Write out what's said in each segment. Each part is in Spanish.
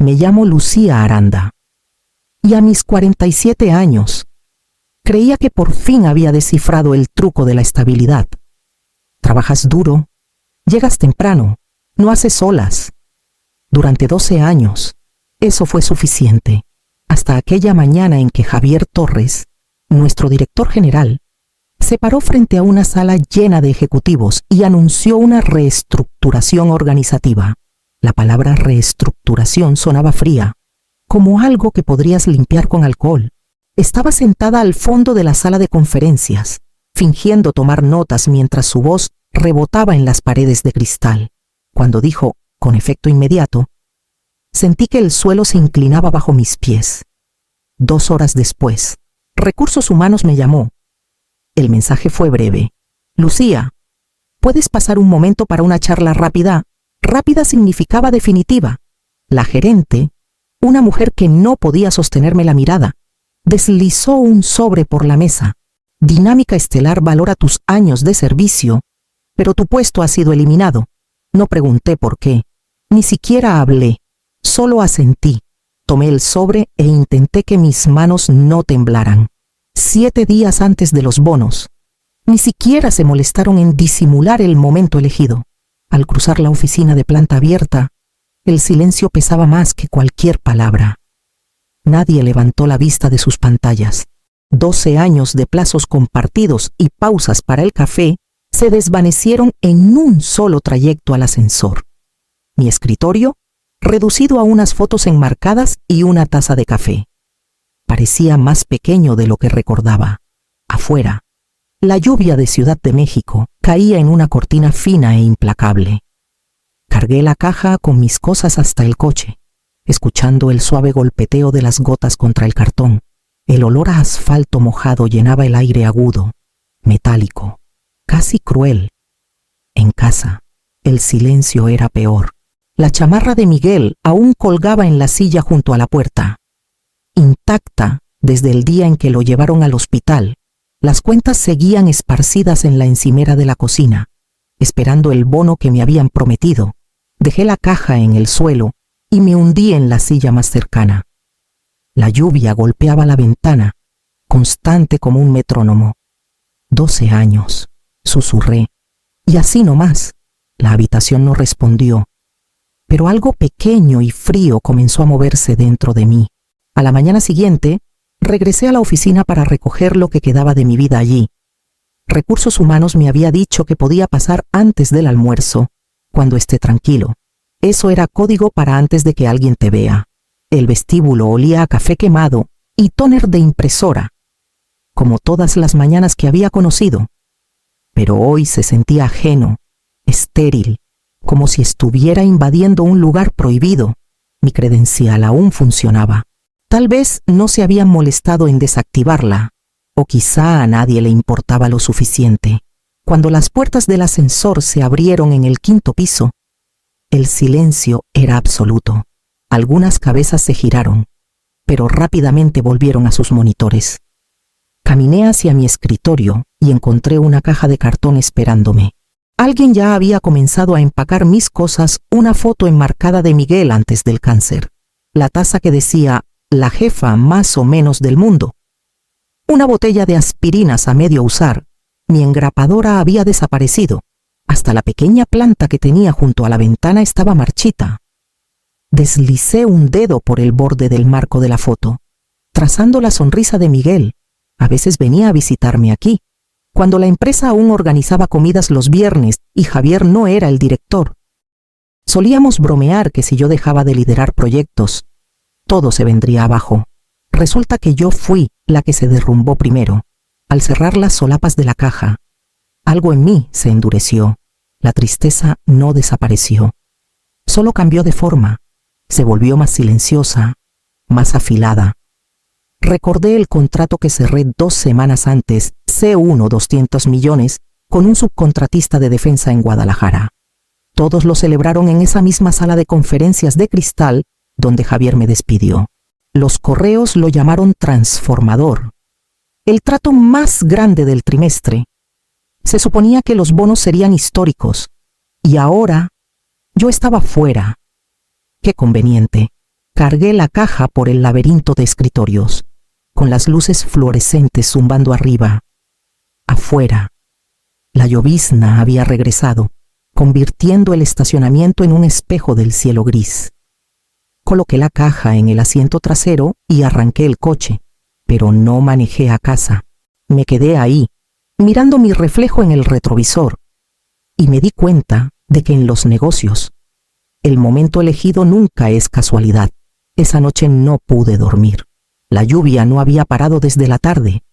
Me llamo Lucía Aranda. Y a mis 47 años, creía que por fin había descifrado el truco de la estabilidad. Trabajas duro, llegas temprano, no haces horas. Durante 12 años, eso fue suficiente, hasta aquella mañana en que Javier Torres, nuestro director general, se paró frente a una sala llena de ejecutivos y anunció una reestructuración organizativa. La palabra reestructuración sonaba fría, como algo que podrías limpiar con alcohol. Estaba sentada al fondo de la sala de conferencias, fingiendo tomar notas mientras su voz rebotaba en las paredes de cristal. Cuando dijo, con efecto inmediato, sentí que el suelo se inclinaba bajo mis pies. 2 horas después, Recursos Humanos me llamó. El mensaje fue breve. Lucía, ¿puedes pasar un momento para una charla rápida? Rápida significaba definitiva. La gerente, una mujer que no podía sostenerme la mirada, deslizó un sobre por la mesa. Dinámica Estelar valora tus años de servicio, pero tu puesto ha sido eliminado. No pregunté por qué, ni siquiera hablé, solo asentí. Tomé el sobre e intenté que mis manos no temblaran. 7 días antes de los bonos, ni siquiera se molestaron en disimular el momento elegido. Al cruzar la oficina de planta abierta, el silencio pesaba más que cualquier palabra. Nadie levantó la vista de sus pantallas. 12 años de plazos compartidos y pausas para el café se desvanecieron en un solo trayecto al ascensor. Mi escritorio, reducido a unas fotos enmarcadas y una taza de café. Parecía más pequeño de lo que recordaba. Afuera, la lluvia de Ciudad de México caía en una cortina fina e implacable. Cargué la caja con mis cosas hasta el coche, escuchando el suave golpeteo de las gotas contra el cartón. El olor a asfalto mojado llenaba el aire agudo, metálico, casi cruel. En casa, el silencio era peor. La chamarra de Miguel aún colgaba en la silla junto a la puerta. Intacta desde el día en que lo llevaron al hospital, las cuentas seguían esparcidas en la encimera de la cocina, esperando el bono que me habían prometido. Dejé la caja en el suelo y me hundí en la silla más cercana. La lluvia golpeaba la ventana, constante como un metrónomo. 12 años, susurré, y así nomás. La habitación no respondió, pero algo pequeño y frío comenzó a moverse dentro de mí. A la mañana siguiente, regresé a la oficina para recoger lo que quedaba de mi vida allí. Recursos Humanos me había dicho que podía pasar antes del almuerzo, cuando esté tranquilo. Eso era código para antes de que alguien te vea. El vestíbulo olía a café quemado y tóner de impresora, como todas las mañanas que había conocido. Pero hoy se sentía ajeno, estéril, como si estuviera invadiendo un lugar prohibido. Mi credencial aún funcionaba. Tal vez no se habían molestado en desactivarla, o quizá a nadie le importaba lo suficiente. Cuando las puertas del ascensor se abrieron en el 5º piso, el silencio era absoluto. Algunas cabezas se giraron, pero rápidamente volvieron a sus monitores. Caminé hacia mi escritorio y encontré una caja de cartón esperándome. Alguien ya había comenzado a empacar mis cosas, una foto enmarcada de Miguel antes del cáncer, la taza que decía la jefa más o menos del mundo, una botella de aspirinas a medio usar. Mi engrapadora había desaparecido. Hasta la pequeña planta que tenía junto a la ventana estaba marchita. Deslicé un dedo por el borde del marco de la foto, trazando la sonrisa de Miguel. A veces venía a visitarme aquí, cuando la empresa aún organizaba comidas los viernes y Javier no era el director. Solíamos bromear que si yo dejaba de liderar proyectos, todo se vendría abajo. Resulta que yo fui la que se derrumbó primero. Al cerrar las solapas de la caja, algo en mí se endureció. La tristeza no desapareció. Solo cambió de forma. Se volvió más silenciosa, más afilada. Recordé el contrato que cerré 2 semanas antes, C1 200 millones, con un subcontratista de defensa en Guadalajara. Todos lo celebraron en esa misma sala de conferencias de cristal donde Javier me despidió. Los correos lo llamaron transformador. El trato más grande del trimestre. Se suponía que los bonos serían históricos. Y ahora yo estaba fuera. Qué conveniente. Cargué la caja por el laberinto de escritorios, con las luces fluorescentes zumbando arriba. Afuera, la llovizna había regresado, convirtiendo el estacionamiento en un espejo del cielo gris. Coloqué la caja en el asiento trasero y arranqué el coche, pero no manejé a casa. Me quedé ahí, mirando mi reflejo en el retrovisor, y me di cuenta de que en los negocios, el momento elegido nunca es casualidad. Esa noche no pude dormir. La lluvia no había parado desde la tarde.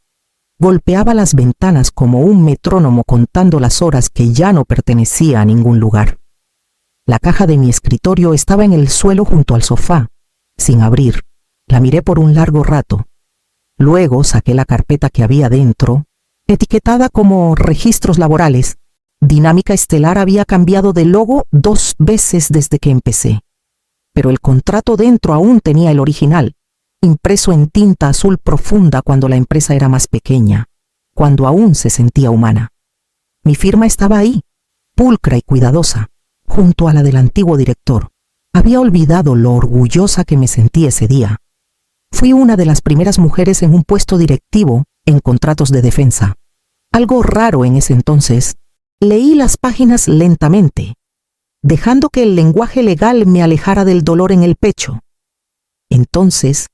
Golpeaba las ventanas como un metrónomo contando las horas que ya no pertenecía a ningún lugar. La caja de mi escritorio estaba en el suelo junto al sofá, sin abrir. La miré por un largo rato. Luego saqué la carpeta que había dentro, etiquetada como registros laborales. Dinámica Estelar había cambiado de logo 2 veces desde que empecé, pero el contrato dentro aún tenía el original, impreso en tinta azul profunda cuando la empresa era más pequeña, cuando aún se sentía humana. Mi firma estaba ahí, pulcra y cuidadosa, junto a la del antiguo director. Había olvidado lo orgullosa que me sentí ese día. Fui una de las primeras mujeres en un puesto directivo en contratos de defensa. Algo raro en ese entonces. Leí las páginas lentamente, dejando que el lenguaje legal me alejara del dolor en el pecho. Entonces,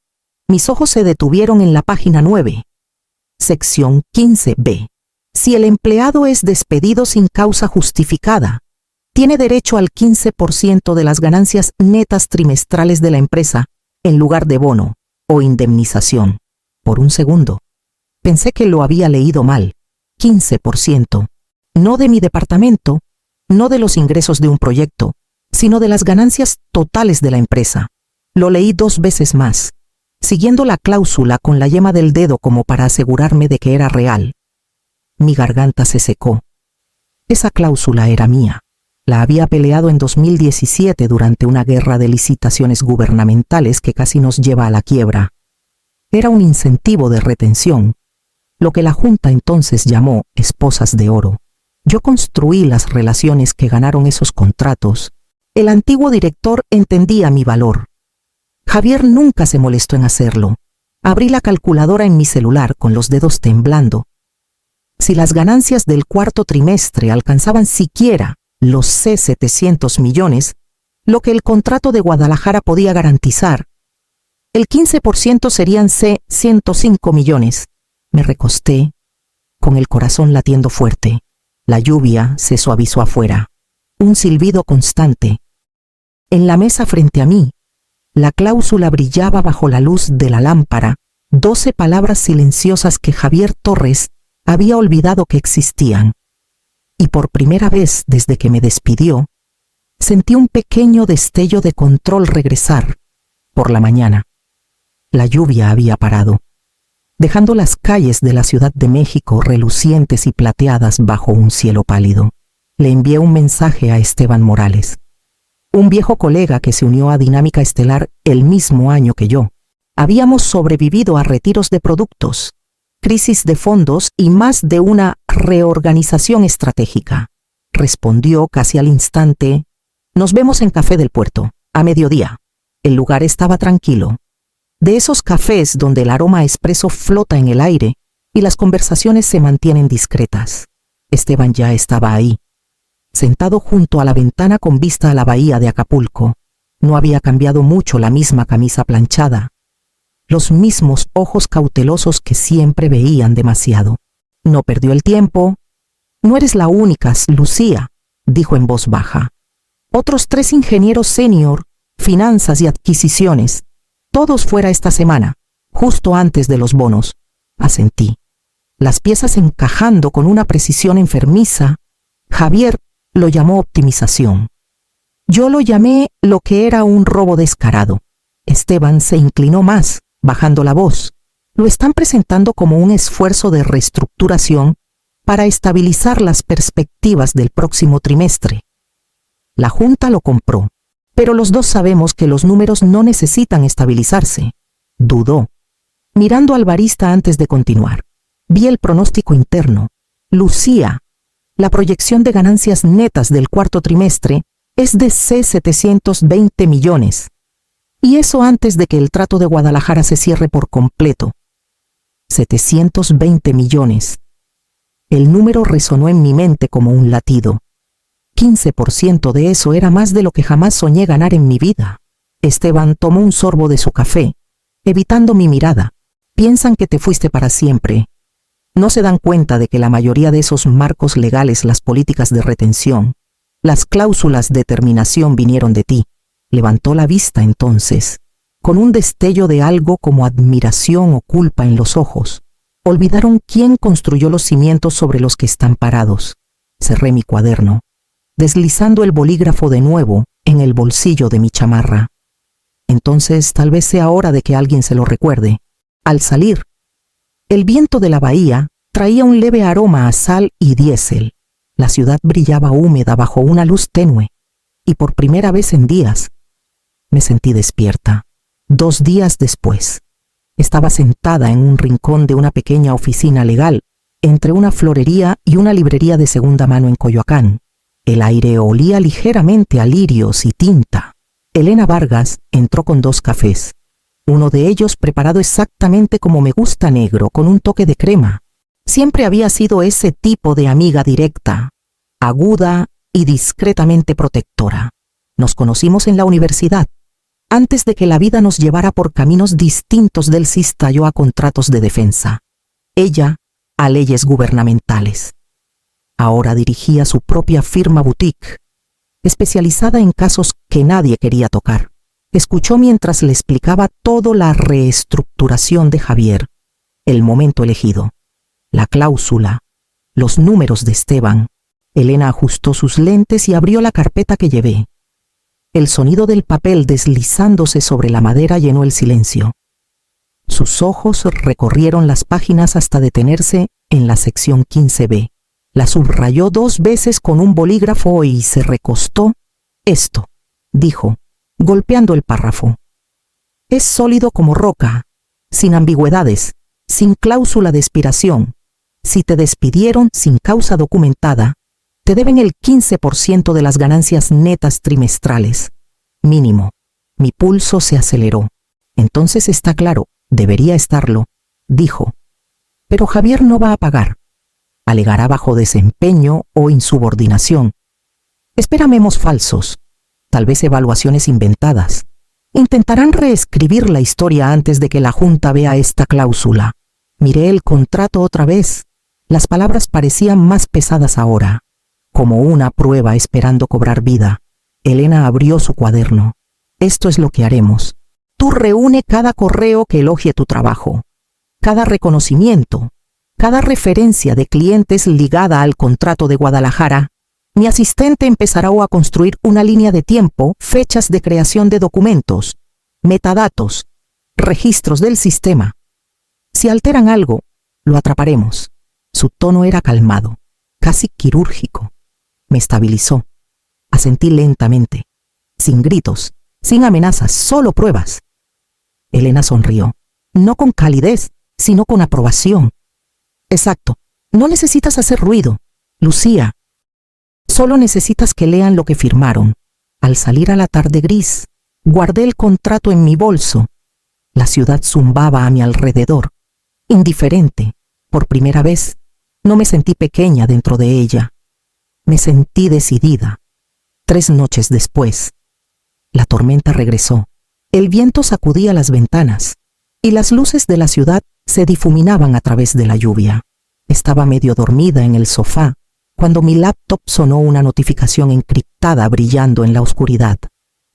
mis ojos se detuvieron en la página 9, sección 15b. Si el empleado es despedido sin causa justificada, tiene derecho al 15% de las ganancias netas trimestrales de la empresa en lugar de bono o indemnización. Por un segundo, pensé que lo había leído mal. 15%. No de mi departamento, no de los ingresos de un proyecto, sino de las ganancias totales de la empresa. Lo leí 2 veces más, siguiendo la cláusula con la yema del dedo como para asegurarme de que era real. Mi garganta se secó. Esa cláusula era mía. La había peleado en 2017 durante una guerra de licitaciones gubernamentales que casi nos lleva a la quiebra. Era un incentivo de retención, lo que la Junta entonces llamó esposas de oro. Yo construí las relaciones que ganaron esos contratos. El antiguo director entendía mi valor. Javier nunca se molestó en hacerlo. Abrí la calculadora en mi celular con los dedos temblando. Si las ganancias del cuarto trimestre alcanzaban siquiera los C$700 millones, lo que el contrato de Guadalajara podía garantizar, el 15% serían C$105 millones. Me recosté, con el corazón latiendo fuerte. La lluvia se suavizó afuera. Un silbido constante. En la mesa frente a mí, la cláusula brillaba bajo la luz de la lámpara, 12 palabras silenciosas que Javier Torres había olvidado que existían. Y por primera vez desde que me despidió, sentí un pequeño destello de control regresar. Por la mañana, la lluvia había parado, dejando las calles de la Ciudad de México relucientes y plateadas bajo un cielo pálido. Le envié un mensaje a Esteban Morales, un viejo colega que se unió a Dinámica Estelar el mismo año que yo. Habíamos sobrevivido a retiros de productos, crisis de fondos y más de una reorganización estratégica. Respondió casi al instante: «Nos vemos en Café del Puerto, a mediodía». El lugar estaba tranquilo. De esos cafés donde el aroma a espresso flota en el aire y las conversaciones se mantienen discretas. Esteban ya estaba ahí, sentado junto a la ventana con vista a la bahía de Acapulco. No había cambiado mucho, la misma camisa planchada, los mismos ojos cautelosos que siempre veían demasiado. No perdió el tiempo. «No eres la única, Lucía», dijo en voz baja. «Otros 3 ingenieros senior, finanzas y adquisiciones, todos fuera esta semana, justo antes de los bonos». Asentí. Las piezas encajando con una precisión enfermiza. Javier lo llamó optimización. Yo lo llamé lo que era un robo descarado. Esteban se inclinó más, bajando la voz. Lo están presentando como un esfuerzo de reestructuración para estabilizar las perspectivas del próximo trimestre. La Junta lo compró, pero los dos sabemos que los números no necesitan estabilizarse. Dudó, mirando al barista antes de continuar. Vi el pronóstico interno. Lucía, la proyección de ganancias netas del cuarto trimestre es de C$720 millones. Y eso antes de que el trato de Guadalajara se cierre por completo. 720 millones. El número resonó en mi mente como un latido. 15% de eso era más de lo que jamás soñé ganar en mi vida. Esteban tomó un sorbo de su café, evitando mi mirada. Piensan que te fuiste para siempre. No se dan cuenta de que la mayoría de esos marcos legales, las políticas de retención, las cláusulas de terminación vinieron de ti. Levantó la vista entonces, con un destello de algo como admiración o culpa en los ojos. Olvidaron quién construyó los cimientos sobre los que están parados. Cerré mi cuaderno, deslizando el bolígrafo de nuevo en el bolsillo de mi chamarra. Entonces tal vez sea hora de que alguien se lo recuerde. Al salir, el viento de la bahía traía un leve aroma a sal y diésel. La ciudad brillaba húmeda bajo una luz tenue, y por primera vez en días me sentí despierta. 2 días después, estaba sentada en un rincón de una pequeña oficina legal, entre una florería y una librería de segunda mano en Coyoacán. El aire olía ligeramente a lirios y tinta. Elena Vargas entró con 2 cafés, uno de ellos preparado exactamente como me gusta, negro, con un toque de crema. Siempre había sido ese tipo de amiga directa, aguda y discretamente protectora. Nos conocimos en la universidad. Antes de que la vida nos llevara por caminos distintos del Cistayo a contratos de defensa. Ella a leyes gubernamentales. Ahora dirigía su propia firma boutique, especializada en casos que nadie quería tocar. Escuchó mientras le explicaba toda la reestructuración de Javier, el momento elegido, la cláusula, los números de Esteban. Elena ajustó sus lentes y abrió la carpeta que llevé. El sonido del papel deslizándose sobre la madera llenó el silencio. Sus ojos recorrieron las páginas hasta detenerse en la sección 15B. La subrayó 2 veces con un bolígrafo y se recostó. Esto, dijo, golpeando el párrafo. Es sólido como roca, sin ambigüedades, sin cláusula de expiración. Si te despidieron sin causa documentada, te deben el 15% de las ganancias netas trimestrales. Mínimo. Mi pulso se aceleró. Entonces está claro, debería estarlo, dijo. Pero Javier no va a pagar. Alegará bajo desempeño o insubordinación. Esperamos falsos, tal vez evaluaciones inventadas. Intentarán reescribir la historia antes de que la Junta vea esta cláusula. Miré el contrato otra vez. Las palabras parecían más pesadas ahora, como una prueba esperando cobrar vida. Elena abrió su cuaderno. Esto es lo que haremos. Tú reúne cada correo que elogie tu trabajo, cada reconocimiento, cada referencia de clientes ligada al contrato de Guadalajara. Mi asistente empezará a construir una línea de tiempo, fechas de creación de documentos, metadatos, registros del sistema. Si alteran algo, lo atraparemos. Su tono era calmado, casi quirúrgico. Me estabilizó. Asentí lentamente, sin gritos, sin amenazas, solo pruebas. Elena sonrió, no con calidez, sino con aprobación. Exacto, no necesitas hacer ruido, Lucía. Solo necesitas que lean lo que firmaron. Al salir a la tarde gris, guardé el contrato en mi bolso. La ciudad zumbaba a mi alrededor. Indiferente, por primera vez, no me sentí pequeña dentro de ella. Me sentí decidida. 3 noches después, la tormenta regresó. El viento sacudía las ventanas y las luces de la ciudad se difuminaban a través de la lluvia. Estaba medio dormida en el sofá cuando mi laptop sonó una notificación encriptada brillando en la oscuridad.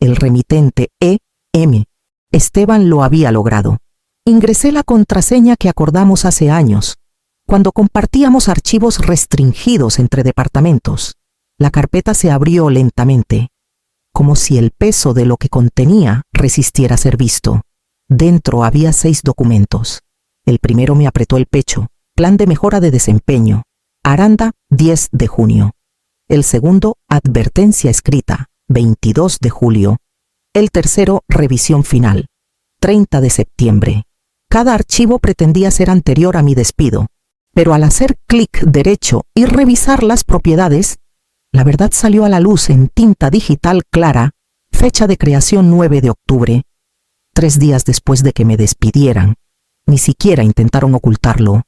El remitente E.M. Esteban lo había logrado. Ingresé la contraseña que acordamos hace años, cuando compartíamos archivos restringidos entre departamentos. La carpeta se abrió lentamente, como si el peso de lo que contenía resistiera ser visto. Dentro había 6 documentos. El primero me apretó el pecho. Plan de mejora de desempeño. Aranda, 10 de junio. El segundo, advertencia escrita, 22 de julio. El tercero, revisión final, 30 de septiembre. Cada archivo pretendía ser anterior a mi despido, pero al hacer clic derecho y revisar las propiedades, la verdad salió a la luz en tinta digital clara, fecha de creación 9 de octubre, 3 días después de que me despidieran, ni siquiera intentaron ocultarlo.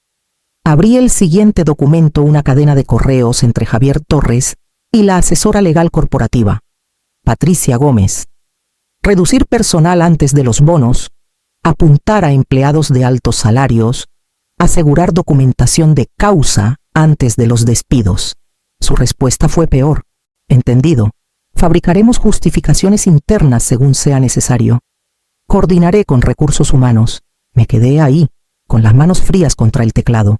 Abrí el siguiente documento, una cadena de correos entre Javier Torres y la asesora legal corporativa, Patricia Gómez. Reducir personal antes de los bonos, apuntar a empleados de altos salarios, asegurar documentación de causa antes de los despidos. Su respuesta fue peor. Entendido. Fabricaremos justificaciones internas según sea necesario. Coordinaré con recursos humanos. Me quedé ahí, con las manos frías contra el teclado,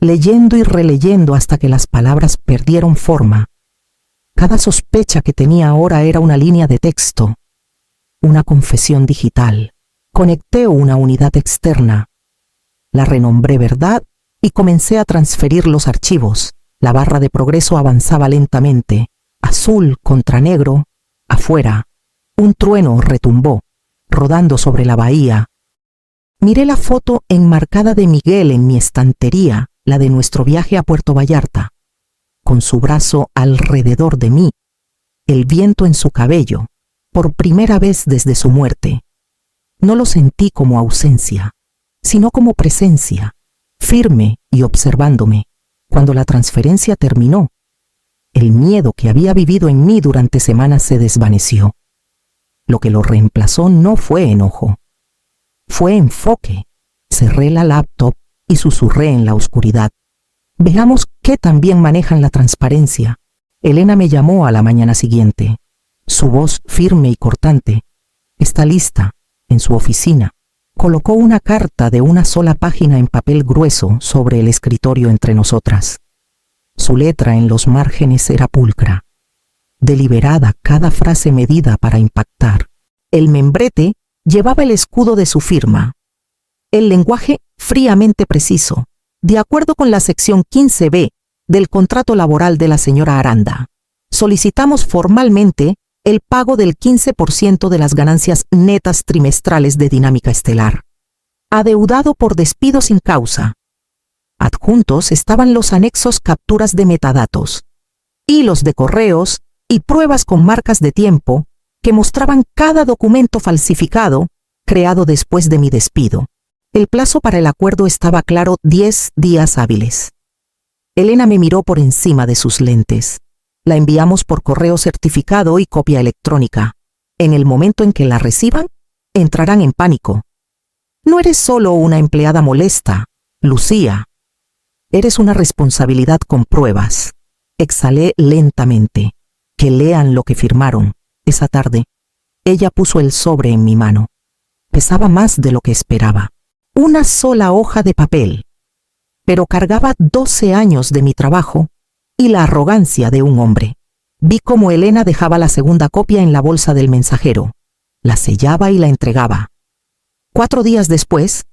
leyendo y releyendo hasta que las palabras perdieron forma. Cada sospecha que tenía ahora era una línea de texto, una confesión digital. Conecté una unidad externa. La renombré Verdad y comencé a transferir los archivos. La barra de progreso avanzaba lentamente, azul contra negro. Afuera, un trueno retumbó, rodando sobre la bahía. Miré la foto enmarcada de Miguel en mi estantería, la de nuestro viaje a Puerto Vallarta, con su brazo alrededor de mí, el viento en su cabello, por primera vez desde su muerte. No lo sentí como ausencia, sino como presencia, firme y observándome. Cuando la transferencia terminó, el miedo que había vivido en mí durante semanas se desvaneció. Lo que lo reemplazó no fue enojo, fue enfoque. Cerré la laptop y susurré en la oscuridad: veamos qué tan bien manejan la transparencia. Elena me llamó a la mañana siguiente. Su voz firme y cortante. Está lista, en su oficina. Colocó una carta de una sola página en papel grueso sobre el escritorio entre nosotras. Su letra en los márgenes era pulcra, deliberada, cada frase medida para impactar. El membrete llevaba el escudo de su firma. El lenguaje fríamente preciso, de acuerdo con la sección 15B del contrato laboral de la señora Aranda. Solicitamos formalmente el pago del 15% de las ganancias netas trimestrales de Dinámica Estelar, adeudado por despido sin causa. Adjuntos estaban los anexos, capturas de metadatos, hilos de correos y pruebas con marcas de tiempo que mostraban cada documento falsificado creado después de mi despido. El plazo para el acuerdo estaba claro: 10 días hábiles. Elena me miró por encima de sus lentes. La enviamos por correo certificado y copia electrónica. En el momento en que la reciban, entrarán en pánico. No eres solo una empleada molesta, Lucía. Eres una responsabilidad con pruebas. Exhalé lentamente. Que lean lo que firmaron. Esa tarde, ella puso el sobre en mi mano. Pesaba más de lo que esperaba. Una sola hoja de papel. Pero cargaba 12 años de mi trabajo y la arrogancia de un hombre. Vi cómo Elena dejaba la segunda copia en la bolsa del mensajero, la sellaba y la entregaba. 4 días después,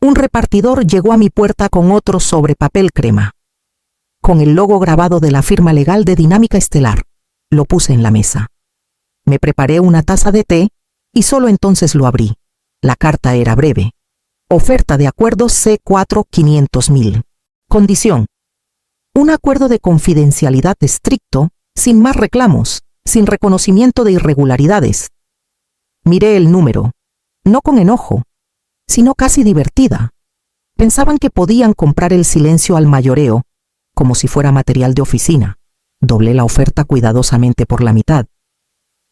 un repartidor llegó a mi puerta con otro sobre papel crema, con el logo grabado de la firma legal de Dinámica Estelar. Lo puse en la mesa. Me preparé una taza de té y solo entonces lo abrí. La carta era breve. Oferta de acuerdo C4 500.000. Condición: un acuerdo de confidencialidad estricto, sin más reclamos, sin reconocimiento de irregularidades. Miré el número, no con enojo, sino casi divertida. Pensaban que podían comprar el silencio al mayoreo, como si fuera material de oficina. Doblé la oferta cuidadosamente por la mitad.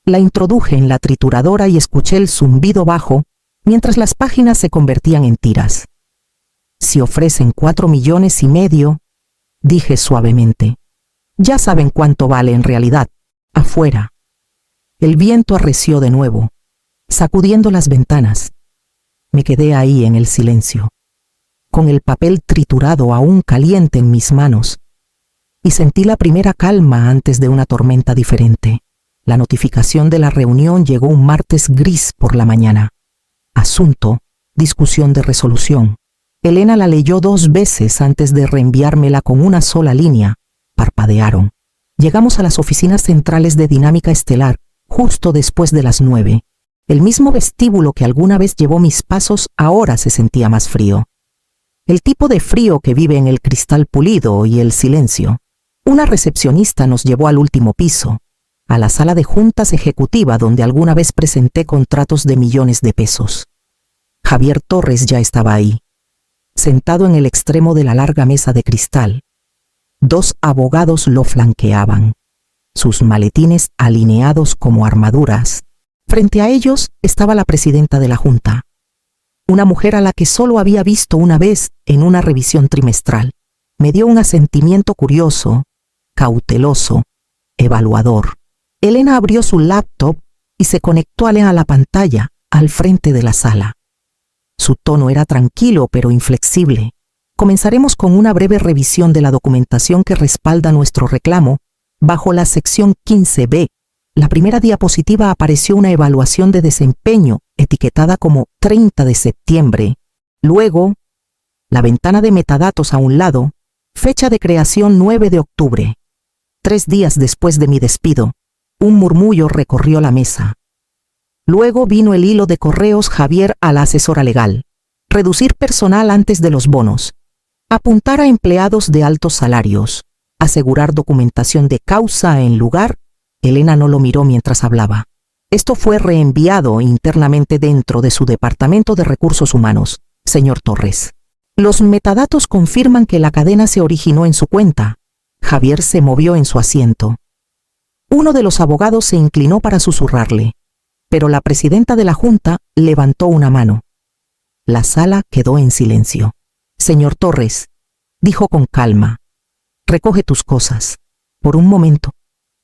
La introduje en la trituradora y escuché el zumbido bajo mientras las páginas se convertían en tiras. Si ofrecen 4,5 millones, dije suavemente. Ya saben cuánto vale en realidad. Afuera. El viento arreció de nuevo, sacudiendo las ventanas. Me quedé ahí en el silencio, con el papel triturado aún caliente en mis manos, y sentí la primera calma antes de una tormenta diferente. La notificación de la reunión llegó un martes gris por la mañana. Asunto: discusión de resolución. Elena la leyó 2 veces antes de reenviármela con una sola línea. Parpadearon. Llegamos a las oficinas centrales de Dinámica Estelar, justo después de las 9. El mismo vestíbulo que alguna vez llevó mis pasos ahora se sentía más frío. El tipo de frío que vive en el cristal pulido y el silencio. Una recepcionista nos llevó al último piso. a la sala de juntas ejecutiva donde alguna vez presenté contratos de millones de pesos. Javier Torres ya estaba ahí, sentado en el extremo de la larga mesa de cristal. 2 abogados lo flanqueaban, sus maletines alineados como armaduras. Frente a ellos estaba la presidenta de la Junta, una mujer a la que solo había visto una vez en una revisión trimestral. Me dio un asentimiento curioso, cauteloso, evaluador. Elena abrió su laptop y se conectó a la pantalla al frente de la sala. Su tono era tranquilo pero inflexible. Comenzaremos con una breve revisión de la documentación que respalda nuestro reclamo bajo la sección 15b. La primera diapositiva apareció una evaluación de desempeño etiquetada como 30 de septiembre. Luego, la ventana de metadatos a un lado, fecha de creación 9 de octubre. 3 días después de mi despido, un murmullo recorrió la mesa. Luego vino el hilo de correos Javier a la asesora legal. Reducir personal antes de los bonos. Apuntar a empleados de altos salarios. Asegurar documentación de causa en lugar. Elena no lo miró mientras hablaba. Esto fue reenviado internamente dentro de su departamento de recursos humanos, señor Torres. Los metadatos confirman que la cadena se originó en su cuenta. Javier se movió en su asiento. Uno de los abogados se inclinó para susurrarle, pero la presidenta de la Junta levantó una mano. La sala quedó en silencio. Señor Torres, dijo con calma, recoge tus cosas. Por un momento,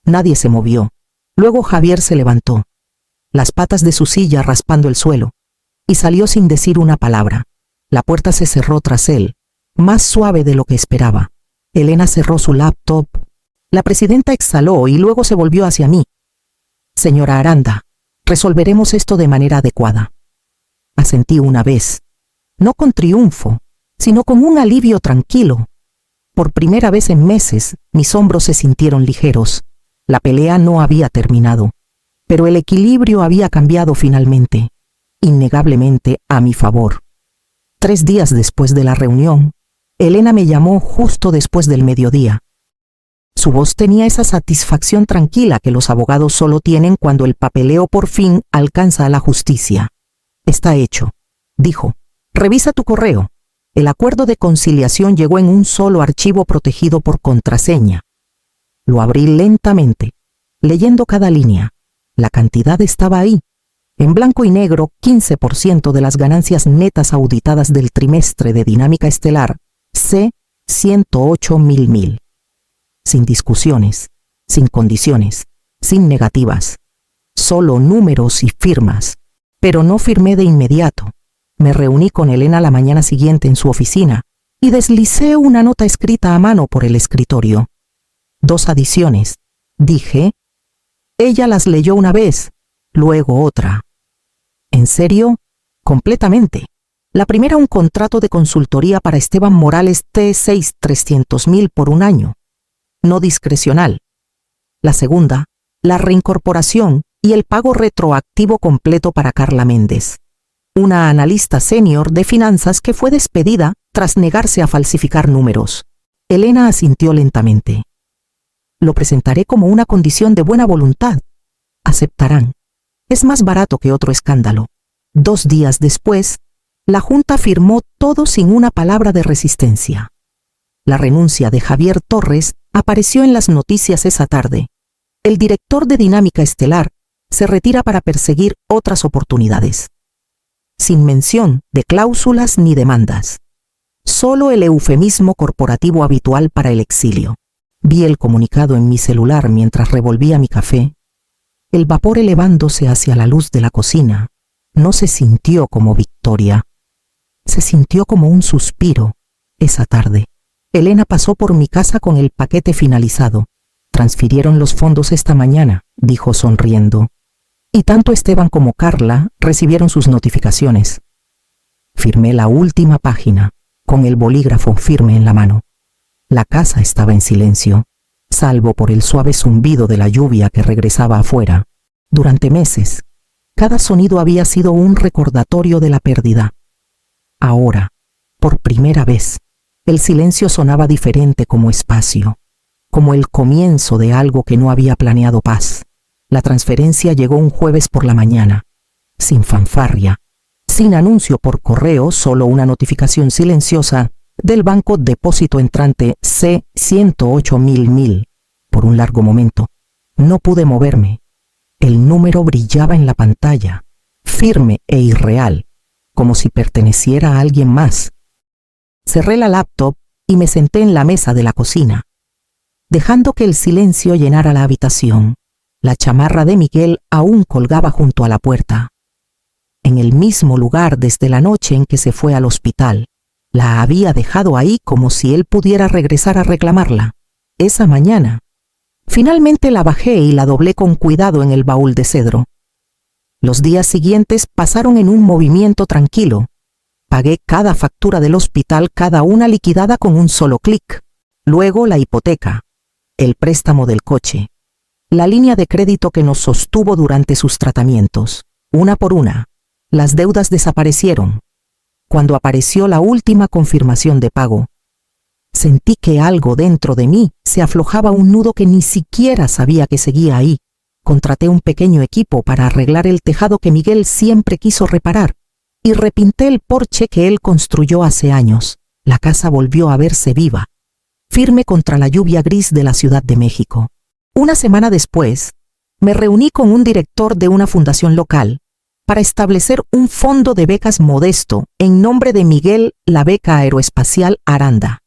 nadie se movió. Luego Javier se levantó, las patas de su silla raspando el suelo, y salió sin decir una palabra. La puerta se cerró tras él, más suave de lo que esperaba. Elena cerró su laptop. La presidenta exhaló y luego se volvió hacia mí. Señora Aranda, resolveremos esto de manera adecuada. Asentí una vez, no con triunfo, sino con un alivio tranquilo. Por primera vez en meses, mis hombros se sintieron ligeros. La pelea no había terminado, pero el equilibrio había cambiado finalmente, innegablemente a mi favor. 3 días después de la reunión, Elena me llamó justo después del mediodía. Su voz tenía esa satisfacción tranquila que los abogados solo tienen cuando el papeleo por fin alcanza a la justicia. Está hecho, dijo. Revisa tu correo. El acuerdo de conciliación llegó en un solo archivo protegido por contraseña. Lo abrí lentamente, leyendo cada línea. La cantidad estaba ahí. En blanco y negro, 15% de las ganancias netas auditadas del trimestre de Dinámica Estelar, C. 108.000. Sin discusiones, sin condiciones, sin negativas. Solo números y firmas. Pero no firmé de inmediato. Me reuní con Elena la mañana siguiente en su oficina y deslicé una nota escrita a mano por el escritorio. 2 adiciones, dije. Ella las leyó una vez, luego otra. ¿En serio? Completamente. La primera, un contrato de consultoría para Esteban Morales T6 300.000 por un año. No discrecional. La segunda, la reincorporación y el pago retroactivo completo para Carla Méndez, una analista senior de finanzas que fue despedida tras negarse a falsificar números. Elena asintió lentamente. Lo presentaré como una condición de buena voluntad. Aceptarán. Es más barato que otro escándalo. 2 días después, la Junta firmó todo sin una palabra de resistencia. La renuncia de Javier Torres apareció en las noticias esa tarde. El director de Dinámica Estelar se retira para perseguir otras oportunidades. Sin mención de cláusulas ni demandas. Solo el eufemismo corporativo habitual para el exilio. Vi el comunicado en mi celular mientras revolvía mi café. El vapor elevándose hacia la luz de la cocina no se sintió como victoria. Se sintió como un suspiro esa tarde. Elena pasó por mi casa con el paquete finalizado. Transfirieron los fondos esta mañana, dijo sonriendo. Y tanto Esteban como Carla recibieron sus notificaciones. Firmé la última página, con el bolígrafo firme en la mano. La casa estaba en silencio, salvo por el suave zumbido de la lluvia que regresaba afuera. Durante meses, cada sonido había sido un recordatorio de la pérdida. Ahora, por primera vez, el silencio sonaba diferente como espacio, como el comienzo de algo que no había planeado paz. La transferencia llegó un jueves por la mañana, sin fanfarria, sin anuncio por correo, solo una notificación silenciosa del banco depósito entrante C108.000. Por un largo momento, no pude moverme. El número brillaba en la pantalla, firme e irreal, como si perteneciera a alguien más. Cerré la laptop y me senté en la mesa de la cocina, dejando que el silencio llenara la habitación. La chamarra de Miguel aún colgaba junto a la puerta. En el mismo lugar desde la noche en que se fue al hospital. La había dejado ahí como si él pudiera regresar a reclamarla. Esa mañana, finalmente la bajé y la doblé con cuidado en el baúl de cedro. Los días siguientes pasaron en un movimiento tranquilo. Pagué cada factura del hospital, cada una liquidada con un solo clic. Luego la hipoteca, el préstamo del coche, la línea de crédito que nos sostuvo durante sus tratamientos. Una por una, las deudas desaparecieron. Cuando apareció la última confirmación de pago, sentí que algo dentro de mí se aflojaba, un nudo que ni siquiera sabía que seguía ahí. Contraté un pequeño equipo para arreglar el tejado que Miguel siempre quiso reparar y repinté el porche que él construyó hace años. La casa volvió a verse viva, firme contra la lluvia gris de la Ciudad de México. Una semana después, me reuní con un director de una fundación local para establecer un fondo de becas modesto en nombre de Miguel, la beca aeroespacial Aranda,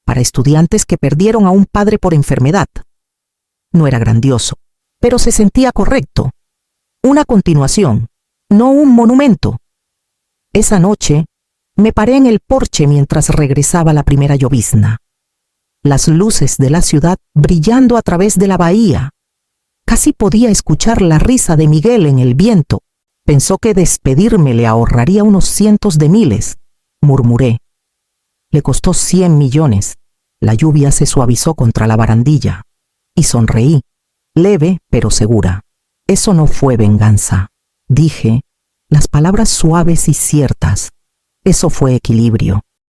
para estudiantes que perdieron a un padre por enfermedad. No era grandioso, pero se sentía correcto. Una continuación, no un monumento. Esa noche, me paré en el porche mientras regresaba la primera llovizna. Las luces de la ciudad brillando a través de la bahía. Casi podía escuchar la risa de Miguel en el viento. Pensó que despedirme le ahorraría unos cientos de miles. Murmuré. Le costó 100 millones. La lluvia se suavizó contra la barandilla. Y sonreí, leve pero segura. Eso no fue venganza. Dije, las palabras suaves y ciertas. Eso fue equilibrio.